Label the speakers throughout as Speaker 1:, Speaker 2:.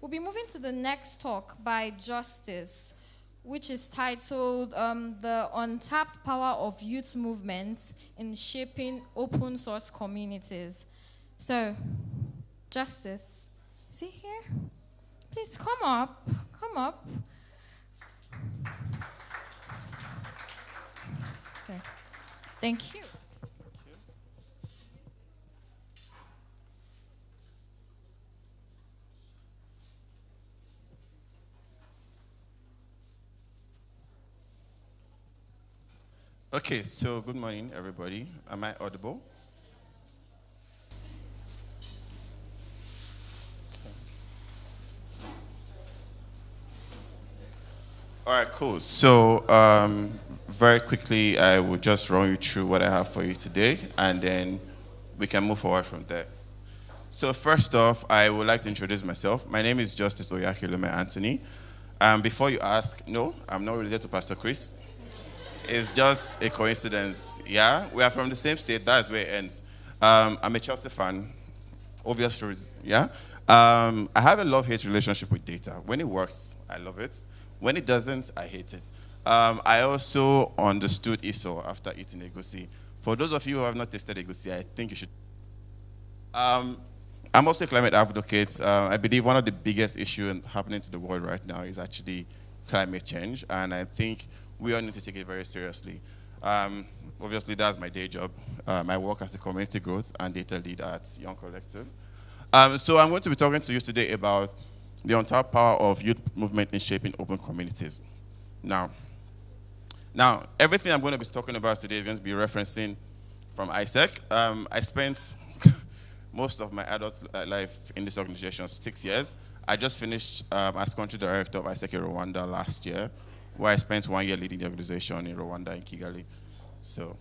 Speaker 1: We'll be moving to the next talk by Justice, which is titled The Untapped Power of Youth Movements in Shaping Open Source Communities. So, Justice, is he here? Please come up, come up. So, thank you.
Speaker 2: Okay, so good morning, everybody. Am I audible? All right, cool. So very quickly, I will just run you through what I have for you today, and then we can move forward from there. So first off, I would like to introduce myself. My name is Justice Oyakhilome Anthony. Before you ask, no, I'm not related to Pastor Chris. It's just a coincidence, yeah? We are from the same state, that's where it ends. I'm a Chelsea fan, obvious reason, yeah? I have a love-hate relationship with data. When it works, I love it. When it doesn't, I hate it. I also understood ESO after eating egusi. For those of you who have not tasted egusi, I think you should. I'm also a climate advocate. I believe one of the biggest issues happening to the world right now is actually climate change, and I think we all need to take it very seriously. Obviously, that's my day job. I work as a community growth and data lead at Young Collective. So I'm going to be talking to you today about the untapped power of youth movement in shaping open communities. Now, everything I'm going to be talking about today is going to be referencing from AIESEC. I spent most of my adult life in this organization, 6 years. I just finished as Country Director of AIESEC in Rwanda last year, where I spent 1 year leading the organization in Rwanda, in Kigali. So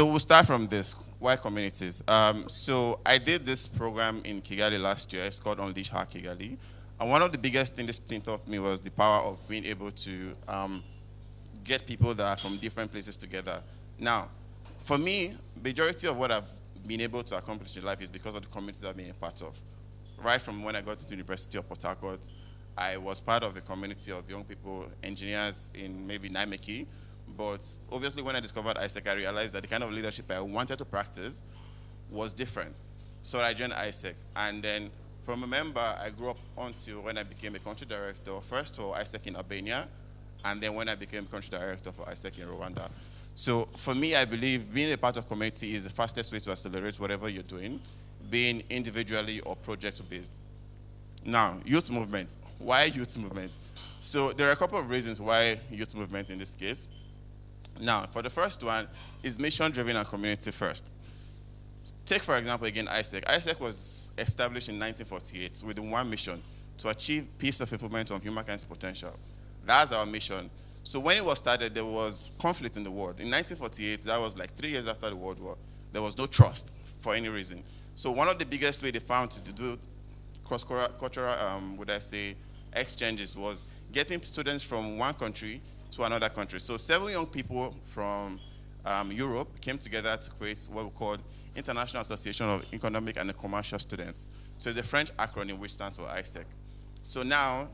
Speaker 2: we'll start from this. Why communities? So I did this program in Kigali last year. It's called Unleash Her Kigali. And one of the biggest things this thing taught me was the power of being able to get people that are from different places together. Now, for me, majority of what I've been able to accomplish in life is because of the communities I've been a part of. Right from when I got to the University of Port Harcourt, I was part of a community of young people, engineers in maybe Naimeki, but obviously when I discovered AIESEC, I realized that the kind of leadership I wanted to practice was different. So I joined AIESEC, and then from a member, I grew up until when I became a country director, first for AIESEC in Albania, and then when I became country director for AIESEC in Rwanda. So for me, I believe being a part of community is the fastest way to accelerate whatever you're doing, being individually or project-based. Now, youth movement. Why youth movement? So there are a couple of reasons why youth movement in this case. Now, for the first one is mission-driven and community first. Take, for example, again, AIESEC. AIESEC was established in 1948 with one mission, to achieve peace of fulfillment of humankind's potential. That's our mission. So when it was started, there was conflict in the world. In 1948, that was like 3 years after the World War. There was no trust for any reason. So one of the biggest ways they found to do cross-cultural, would I say, exchanges was getting students from one country to another country. So 7 young people from Europe came together to create what we call International Association of Economic and Commercial Students. So it's a French acronym which stands for AIESEC. So now,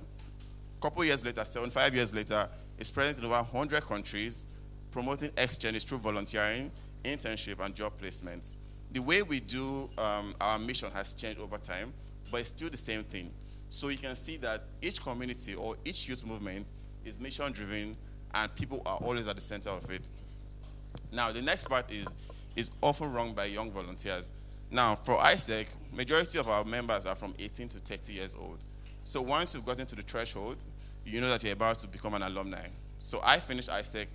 Speaker 2: a couple years later, 5 years later, it's present in over 100 countries, promoting exchanges through volunteering, internship, and job placements. The way we do our mission has changed over time, but it's still the same thing. So you can see that each community or each youth movement is mission-driven, and people are always at the center of it. Now, the next part is often run by young volunteers. Now, for AIESEC, majority of our members are from 18 to 30 years old. So once you've gotten to the threshold, you know that you're about to become an alumni. So I finished AIESEC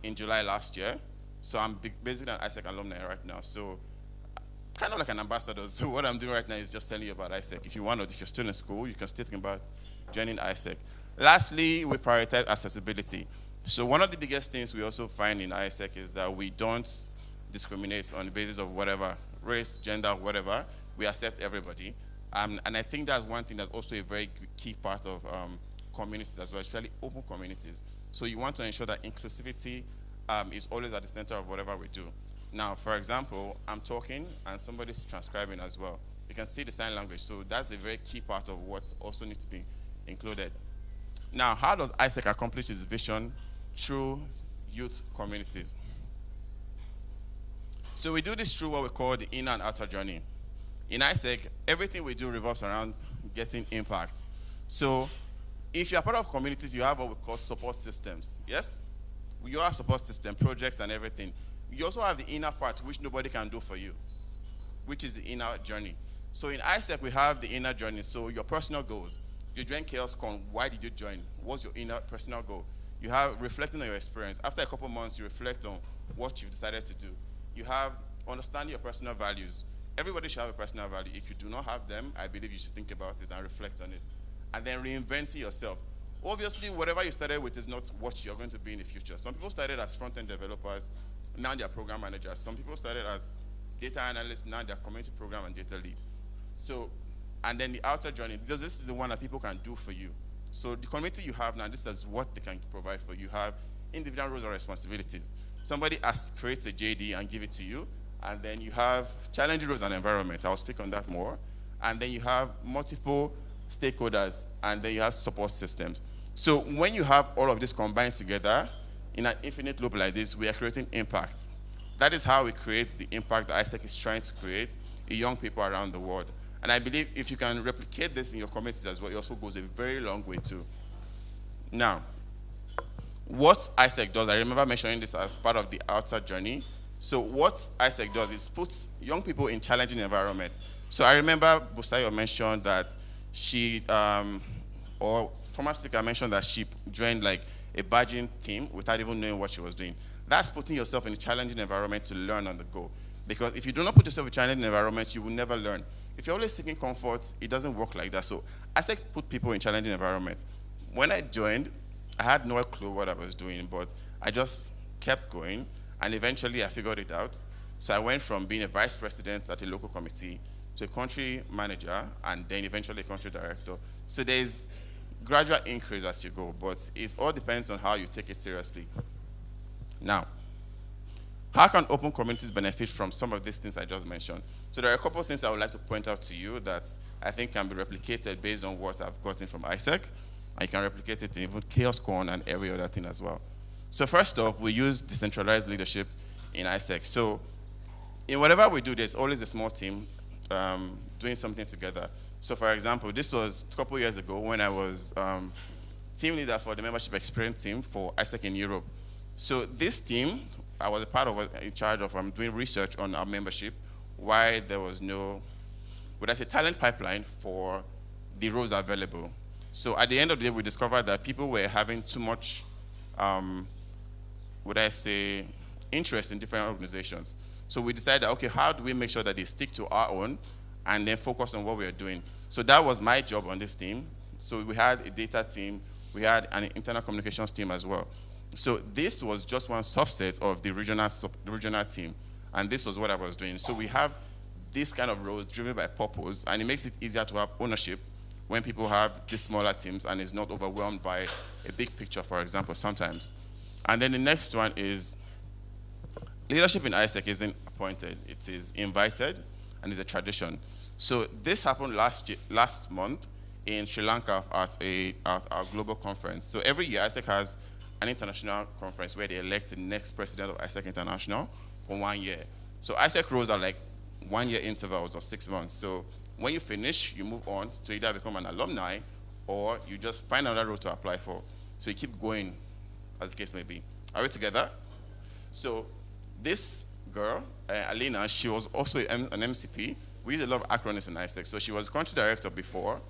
Speaker 2: in July last year. So I'm basically an AIESEC alumni right now. So kind of like an ambassador. So what I'm doing right now is just telling you about AIESEC. If you want to, if you're still in school, you can still think about joining AIESEC. Lastly, we prioritize accessibility. So one of the biggest things we also find in AIESEC is that we don't discriminate on the basis of whatever, race, gender, whatever. We accept everybody. And I think that's one thing that's also a very key part of communities as well, especially open communities. So you want to ensure that inclusivity is always at the center of whatever we do. Now, for example, I'm talking and somebody's transcribing as well. You can see the sign language, so that's a very key part of what also needs to be included. Now, how does AIESEC accomplish its vision through youth communities? So we do this through what we call the inner and outer journey. In AIESEC, everything we do revolves around getting impact. So if you're part of communities, you have what we call support systems, yes? You have support system, projects and everything. You also have the inner part, which nobody can do for you, which is the inner journey. So in AIESEC, we have the inner journey. So your personal goals. You joined ChaosCon. Why did you join? What's your inner personal goal? You have reflecting on your experience. After a couple months, you reflect on what you've decided to do. You have understanding your personal values. Everybody should have a personal value. If you do not have them, I believe you should think about it and reflect on it. And then reinventing yourself. Obviously, whatever you started with is not what you're going to be in the future. Some people started as front-end developers. Now they're program managers. Some people started as data analysts. Now they're community program and data lead. So, and then the outer journey, this is the one that people can do for you. So the community you have now, this is what they can provide for you. You have individual roles or responsibilities. Somebody has created a JD and give it to you. And then you have challenging roles and environment. I'll speak on that more. And then you have multiple stakeholders, and then you have support systems. So when you have all of this combined together in an infinite loop like this, we are creating impact. That is how we create the impact that AIESEC is trying to create in young people around the world. And I believe if you can replicate this in your communities as well, it also goes a very long way too. Now, what AIESEC does, I remember mentioning this as part of the outer journey. So what AIESEC does is put young people in challenging environments. So I remember Busayo mentioned that she, or former speaker mentioned that she joined like a badging team without even knowing what she was doing. That's putting yourself in a challenging environment to learn on the go. Because if you do not put yourself in a challenging environment, you will never learn. If you're always seeking comfort, it doesn't work like that. So AIESEC put people in challenging environments. When I joined, I had no clue what I was doing, but I just kept going, and eventually I figured it out. So I went from being a vice president at a local committee to a country manager, and then eventually a country director. So there's gradual increase as you go, but it all depends on how you take it seriously. Now, how can open communities benefit from some of these things I just mentioned? So there are a couple of things I would like to point out to you that I think can be replicated based on what I've gotten from AIESEC. I can replicate it in even ChaosCon and every other thing as well. So first off, we use decentralized leadership in AIESEC. So in whatever we do, there's always a small team doing something together. So for example, this was a couple years ago when I was team leader for the membership experience team for AIESEC in Europe. So this team, I was a part of, in charge of doing research on our membership, why there was no, would I say, talent pipeline for the roles available. So at the end of the day, we discovered that people were having too much, would I say, interest in different organizations. So we decided, okay, how do we make sure that they stick to our own and then focus on what we are doing? So that was my job on this team. So we had a data team, we had an internal communications team as well. So this was just one subset of the regional team, and this was what I was doing. So we have this kind of roles driven by purpose, and it makes it easier to have ownership when people have these smaller teams and is not overwhelmed by a big picture, for example, sometimes. And then the next one is leadership in AIESEC isn't appointed, it is invited, and it's a tradition. So this happened last month in Sri Lanka at our global conference. So every year, AIESEC has an international conference where they elect the next president of AIESEC International for 1 year. So AIESEC roles are like 1 year intervals of 6 months. So when you finish, you move on to either become an alumni or you just find another role to apply for. So you keep going, as the case may be. Are we together? So this girl, Alina, she was also an MCP. We use a lot of acronyms in AIESEC. So she was country director before,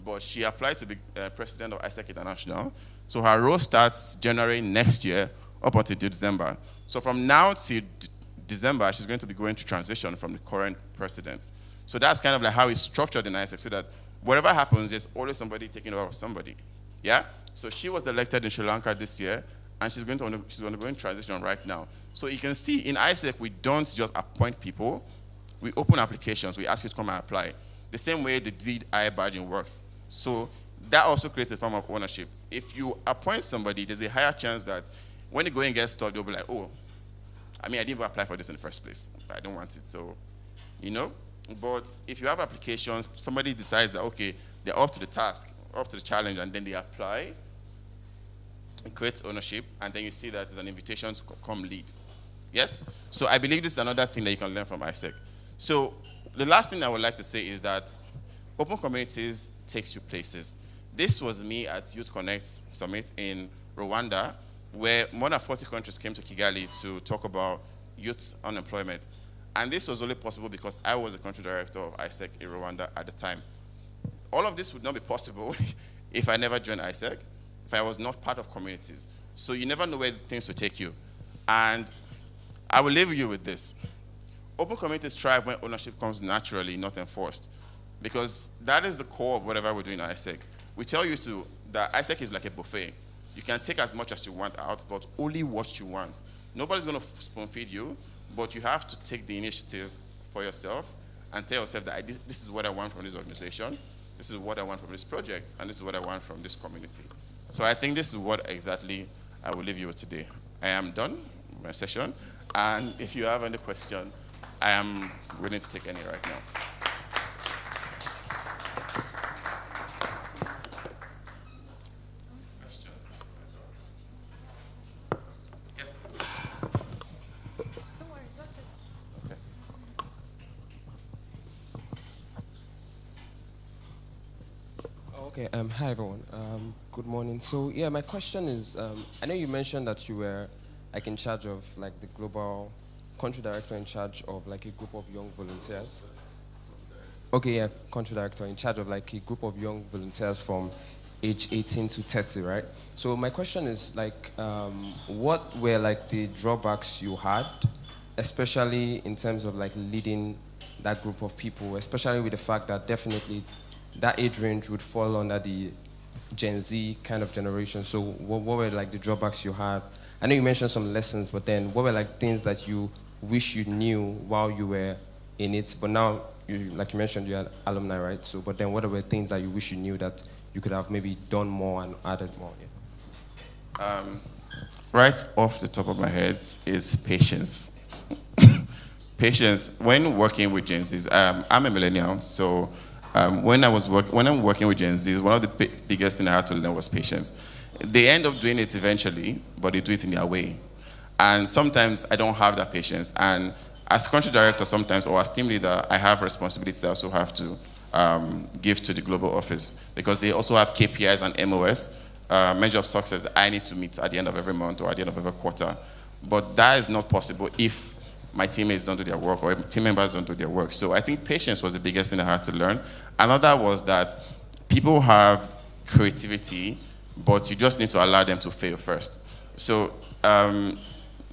Speaker 2: but she applied to be president of AIESEC International. So her role starts January next year up until December. So from now to December, she's going to be going to transition from the current president. So that's kind of like how it's structured in AIESEC, so that whatever happens, there's always somebody taking over somebody. Yeah? So she was elected in Sri Lanka this year, and she's undergoing transition right now. So you can see in AIESEC, we don't just appoint people. We open applications. We ask you to come and apply. The same way the DI badging works. So that also creates a form of ownership. If you appoint somebody, there's a higher chance that when the going gets tough, they'll be like, oh, I mean, I didn't even apply for this in the first place. I don't want it, so, you know. But if you have applications, somebody decides that, okay, they're up to the task, up to the challenge, and then they apply, it creates ownership, and then you see that there's an invitation to come lead. Yes? So I believe this is another thing that you can learn from AIESEC. So the last thing I would like to say is that open communities takes you places. This was me at Youth Connect Summit in Rwanda, where more than 40 countries came to Kigali to talk about youth unemployment. And this was only possible because I was the country director of AIESEC in Rwanda at the time. All of this would not be possible if I never joined AIESEC, if I was not part of communities. So you never know where things will take you. And I will leave you with this. Open communities thrive when ownership comes naturally, not enforced. Because that is the core of whatever we're doing at AIESEC. We tell you that AIESEC is like a buffet. You can take as much as you want out, but only what you want. Nobody's going to spoon feed you, but you have to take the initiative for yourself and tell yourself that this is what I want from this organization, this is what I want from this project, and this is what I want from this community. So I think this is what exactly I will leave you with today. I am done with my session, and if you have any question, I am willing to take any right now.
Speaker 3: Okay, hi everyone. Good morning. So yeah, my question is, I know you mentioned that you were like in charge of like the global country director in charge of like a group of young volunteers. Okay, yeah, country director in charge of like a group of young volunteers from age 18 to 30, right? So my question is like, what were like the drawbacks you had, especially in terms of like leading that group of people, especially with the fact that definitely that age range would fall under the Gen Z kind of generation. So what were like the drawbacks you had? I know you mentioned some lessons, but then what were like things that you wish you knew while you were in it? But now, like you mentioned, you had alumni, right? So, but then what were things that you wish you knew that you could have maybe done more and added more? Yeah.
Speaker 2: Right off the top of my head is patience. Patience. When working with Gen Zs, I'm a millennial, so when I'm working with Gen Zs, one of the biggest things I had to learn was patience. They end up doing it eventually, but they do it in their way. And sometimes I don't have that patience. And as country director sometimes, or as team leader, I have responsibilities I also have to give to the global office, because they also have KPIs and MOS, measure of success, that I need to meet at the end of every month or at the end of every quarter. But that is not possible if my teammates don't do their work or if team members don't do their work. So I think patience was the biggest thing I had to learn. Another was that people have creativity, but you just need to allow them to fail first. So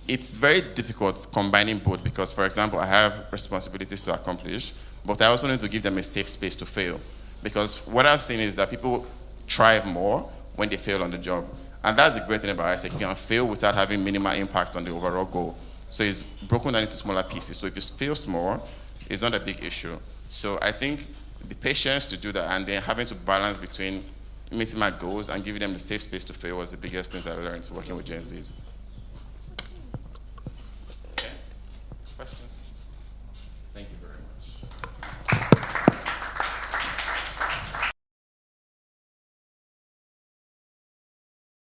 Speaker 2: it's very difficult combining both because, for example, I have responsibilities to accomplish, but I also need to give them a safe space to fail. Because what I've seen is that people thrive more when they fail on the job. And that's the great thing about AIESEC. You can fail without having minimal impact on the overall goal. So it's broken down into smaller pieces. So if you fail small, it's not a big issue. So I think the patience to do that and then having to balance between meeting my goals and giving them the safe space to fail was the biggest things I learned working with Gen Zs.